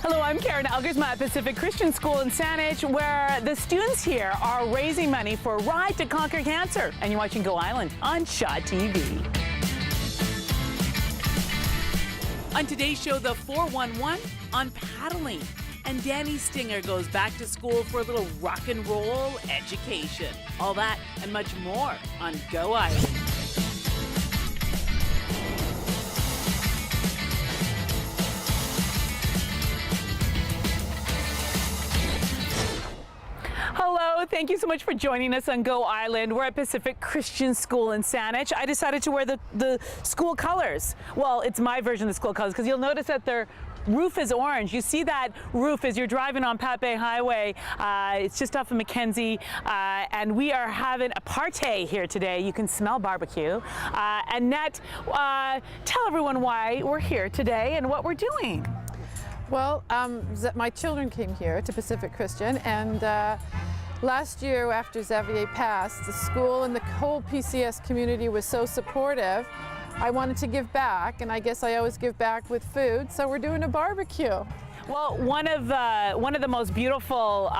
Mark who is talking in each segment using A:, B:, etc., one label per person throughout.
A: Hello, I'm Karen Elgersma at Pacific Christian School in Saanich, where the students here are raising money for Ride to Conquer Cancer. And you're watching Go Island on ShawTV. On today's show, the 411 on paddling. And Danny Stinger goes back to school for a little rock and roll education. All that and much more on Go Island. Hello, thank you so much for joining us on Go Island. We're at Pacific Christian School in Saanich. I decided to wear the school colors. Well, it's my version of the school colors, because you'll notice that their roof is orange. You see that roof as you're driving on Pat Bay Highway. It's just off of Mackenzie, and we are having a party here today. You can smell barbecue. Annette, tell everyone why we're here today and what we're doing.
B: Well, my children came here to Pacific Christian, and last year after Xavier passed, the school and the whole PCS community was so supportive. I wanted to give back, and I guess I always give back with food, so we're doing a barbecue.
A: Well, one of the most beautiful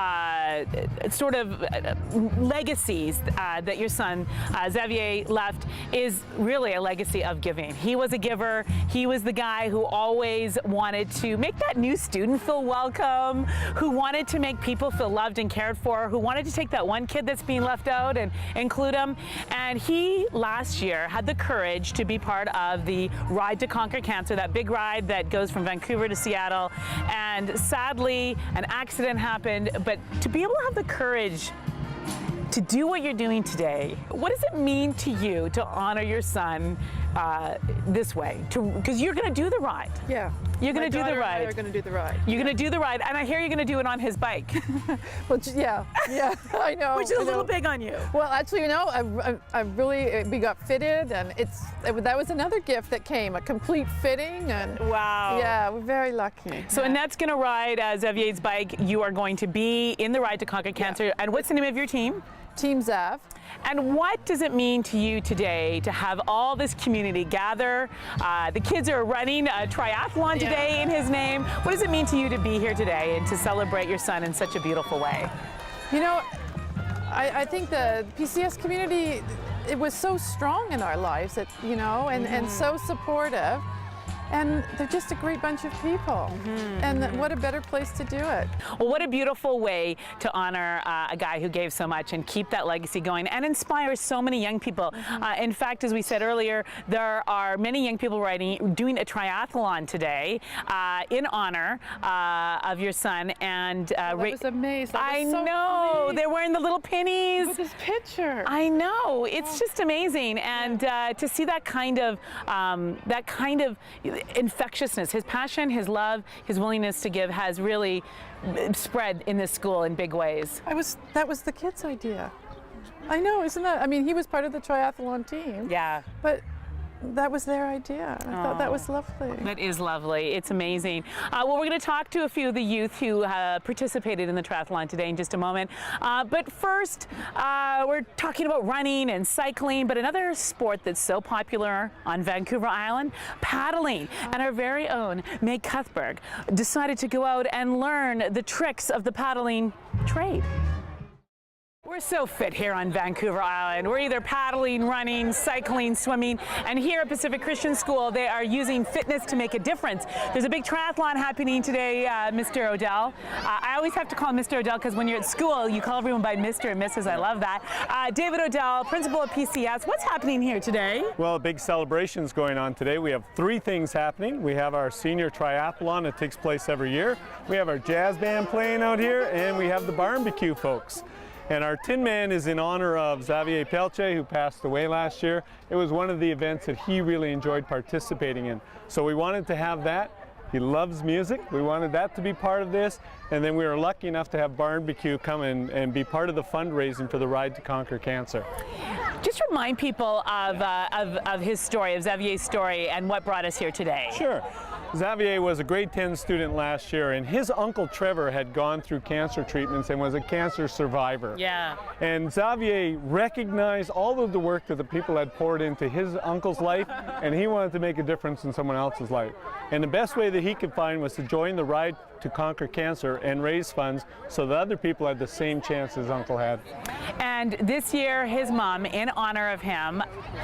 A: sort of legacies that your son Xavier left is really a legacy of giving. He was a giver. He was the guy who always wanted to make that new student feel welcome, who wanted to make people feel loved and cared for, who wanted to take that one kid that's being left out and include him. And he last year had the courage to be part of the Ride to Conquer Cancer, that big ride that goes from Vancouver to Seattle. And sadly, an accident happened, but to be able to have the courage to do what you're doing today, what does it mean to you to honor your son this way? Because you're going to do the ride.
B: Yeah.
A: You're going to do the ride.
B: You're going to do the ride.
A: You're going to do the ride, and I hear you're going to do it on his bike.
B: Well, yeah, I know.
A: Which is a little big on you.
B: Well, actually, you know, we got fitted, and that was another gift that came, a complete fitting, and
A: wow.
B: Yeah, we're very lucky.
A: So Annette's going to ride Xavier's bike. You are going to be in the Ride to Conquer Cancer. Yeah. And what's the name of your team?
B: Team Zav.
A: And what does it mean to you today to have all this community gather? The kids are running a triathlon today in his name. What does it mean to you to be here today and to celebrate your son in such a beautiful way?
B: You know, I think the PCS community, it was so strong in our lives, that, you know, and so supportive. And they're just a great bunch of people. And what a better place to do it.
A: Well, what a beautiful way to honor a guy who gave so much and keep that legacy going and inspire so many young people. In fact, as we said earlier, there are many young people doing a triathlon today in honor of your son. And
B: that was amazing.
A: I know. They're wearing the little pennies.
B: With his picture.
A: I know. It's just amazing. And to see that kind of infectiousness, his passion, his love, his willingness to give has really spread in this school in big ways.
B: That was the kids' idea. I know, isn't that? I mean, he was part of the triathlon team.
A: Yeah.
B: But that was their idea. I thought that was lovely.
A: That is lovely. It's amazing. Well, we're going to talk to a few of the youth who participated in the triathlon today in just a moment. But first, we're talking about running and cycling, but another sport that's so popular on Vancouver Island, paddling. And our very own Meg Cuthberg decided to go out and learn the tricks of the paddling trade. We're so fit here on Vancouver Island. We're either paddling, running, cycling, swimming, and here at Pacific Christian School, they are using fitness to make a difference. There's a big triathlon happening today, Mr. Odell. I always have to call him Mr. Odell because when you're at school, you call everyone by Mr. and Mrs. I love that. David Odell, principal of PCS. What's happening here today?
C: Well, a big celebration's going on today. We have 3 things happening. We have our senior triathlon that takes place every year. We have our jazz band playing out here, and we have the barbecue folks. And our Tin Man is in honor of Xavier Pelche, who passed away last year. It was one of the events that he really enjoyed participating in. So we wanted to have that. He loves music. We wanted that to be part of this. And then we were lucky enough to have barbecue come in and be part of the fundraising for the Ride to Conquer Cancer.
A: Just remind people of his story, of Xavier's story, and what brought us here today.
C: Sure. Xavier was a grade 10 student last year, and his uncle Trevor had gone through cancer treatments and was a cancer survivor.
A: Yeah.
C: And Xavier recognized all of the work that the people had poured into his uncle's life, and he wanted to make a difference in someone else's life. And the best way that he could find was to join the Ride to Conquer Cancer and raise funds so that other people had the same chance his uncle had.
A: And this year, his mom, in honor of him,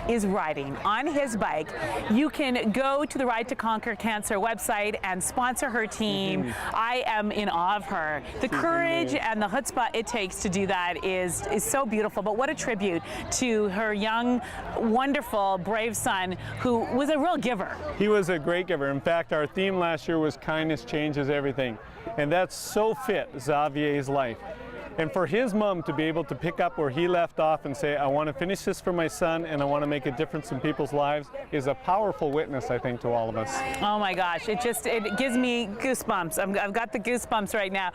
A: is riding on his bike. You can go to the Ride to Conquer Cancer website and sponsor her team. I am in awe of her. The courage and the chutzpah it takes to do that is so beautiful. But what a tribute to her young, wonderful, brave son who was a real giver.
C: He was a great giver. In fact, our theme last year was kindness changes everything. And that's so fit Xavier's life. And for his mom to be able to pick up where he left off and say, I want to finish this for my son and I want to make a difference in people's lives, is a powerful witness, I think, to all of us.
A: Oh my gosh, it gives me goosebumps. I've got the goosebumps right now.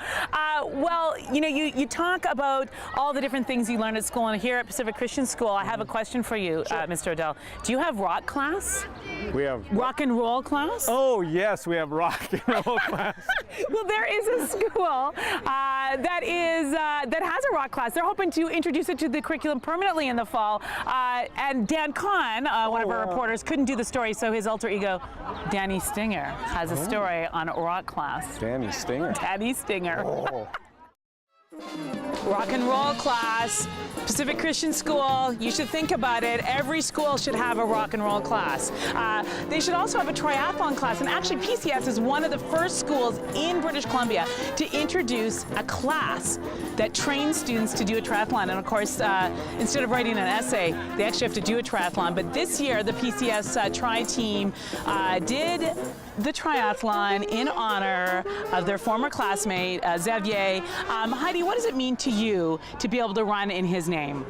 A: Well, you know, you talk about all the different things you learned at school, and here at Pacific Christian School, I have a question for you, Mr. Odell. Do you have rock class?
C: We have
A: rock and roll class?
C: Oh yes, we have rock and roll class.
A: Well, there is a school that has a rock class. They're hoping to introduce it to the curriculum permanently in the fall. And Dan Kahn, one of our reporters, couldn't do the story, so his alter ego, Danny Stinger, has a story on rock class.
C: Danny Stinger.
A: Danny Stinger.
C: Oh.
A: Rock and roll class, Pacific Christian School. You should think about it. Every school should have a rock and roll class. They should also have a triathlon class. And actually, PCS is one of the first schools in British Columbia to introduce a class that trains students to do a triathlon. And of course, instead of writing an essay, they actually have to do a triathlon. But this year, the PCS Tri team did the triathlon in honor of their former classmate, Xavier. Heidi, what does it mean to you to be able to run in his name?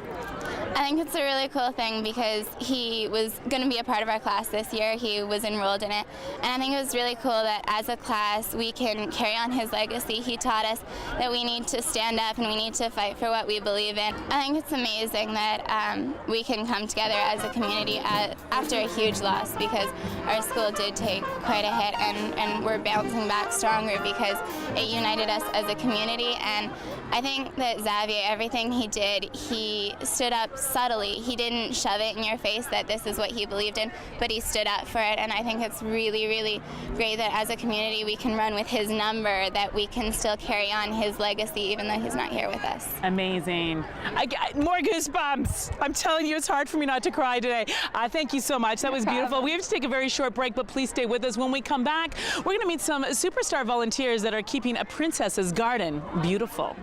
D: I think it's a really cool thing because he was going to be a part of our class this year. He was enrolled in it. And I think it was really cool that as a class we can carry on his legacy. He taught us that we need to stand up and we need to fight for what we believe in. I think it's amazing that we can come together as a community after a huge loss, because our school did take quite a hit, and we're bouncing back stronger because it united us as a community. And I think that Xavier, everything he did, he stood up subtly. He didn't shove it in your face that this is what he believed in, but he stood up for it. And I think it's really, really great that as a community we can run with his number, that we can still carry on his legacy even though he's not here with us.
A: Amazing. I got more goosebumps. I'm telling you, it's hard for me not to cry today. Thank you so much. That was beautiful. We have to take a very short break, but please stay with us. When we come back, we're going to meet some superstar volunteers that are keeping a princess's garden beautiful.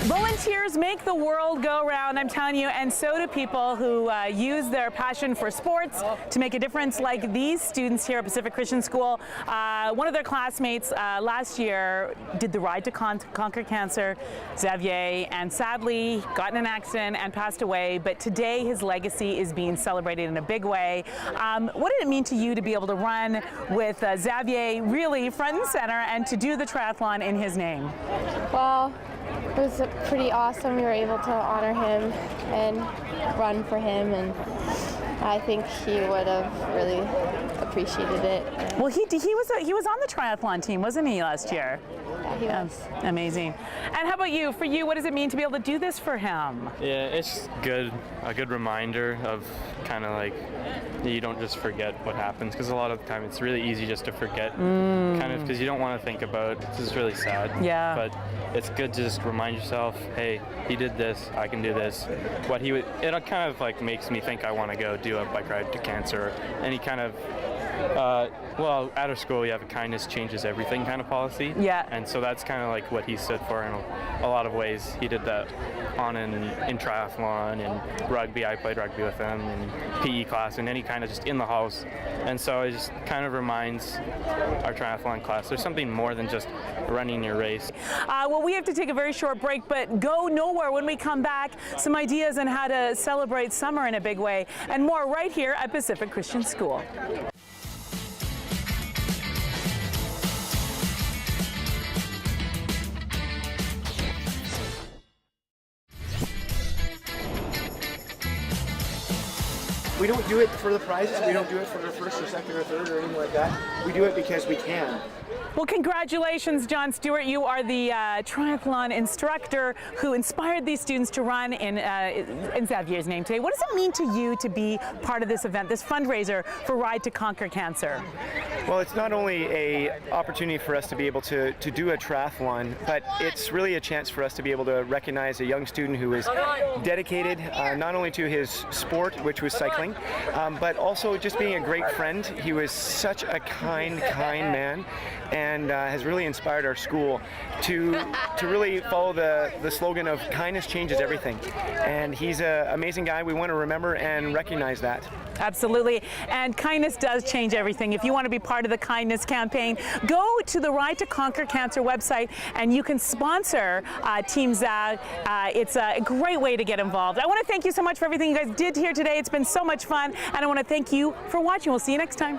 A: Volunteers make the world go round, I'm telling you, and so do people who use their passion for sports to make a difference, like these students here at Pacific Christian School. One of their classmates last year did the Ride to Conquer Cancer, Xavier, and sadly got in an accident and passed away, but today his legacy is being celebrated in a big way. What did it mean to you to be able to run with Xavier really front and center and to do the triathlon in his name?
E: Well, it was pretty awesome. We were able to honor him and run for him, and I think he would have really appreciated it.
A: Well, he was on the triathlon team, wasn't he, last year?
E: Yeah, he was.
A: Amazing. And how about you? For you, what does it mean to be able to do this for him?
F: Yeah, it's good. A good reminder of kind of like you don't just forget what happens, because a lot of the time it's really easy just to forget, kind of because you don't want to think about. This is really sad.
A: Yeah.
F: But it's good to just remind yourself, hey, he did this, I can do this. What he would, it kind of like makes me think I want to go do a bike ride to cancer. And he kind of, well, at our school we have a kindness changes everything kind of policy.
A: Yeah.
F: And so that's kind of like what he stood for in a lot of ways. He did that on in triathlon and rugby. I played rugby with him, and PE class, and then he kind of just in the house. And so it just kind of reminds our triathlon class there's something more than just running your race.
A: Well, we have to take a very short break, but go nowhere. When we come back, some ideas on how to celebrate summer in a big way, and more right here at Pacific Christian School.
G: We don't do it for the prizes. We don't do it for the first or second or third or anything like that. We do it because we can.
A: Well, congratulations, John Stewart. You are the triathlon instructor who inspired these students to run in Xavier's name today. What does it mean to you to be part of this event, this fundraiser for Ride to Conquer Cancer?
G: Well, it's not only a opportunity for us to be able to do a triathlon, but it's really a chance for us to be able to recognize a young student who is dedicated not only to his sport, which was cycling, but also just being a great friend. He was such a kind man, and has really inspired our school to really follow the slogan of kindness changes everything. And he's an amazing guy. We want to remember and recognize that.
A: Absolutely, and kindness does change everything. If you want to be part of the kindness campaign, go to the Ride to Conquer Cancer website and you can sponsor Team Zav. It's a great way to get involved. I want to thank you so much for everything you guys did here today. It's been so much fun, and I want to thank you for watching. We'll see you next time.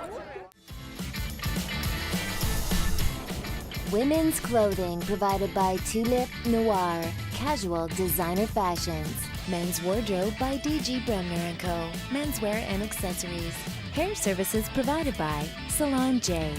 H: Women's clothing provided by Tulip Noir, casual designer fashions. Men's wardrobe by DG Bremner & Co. Menswear and accessories. Hair services provided by Salon J.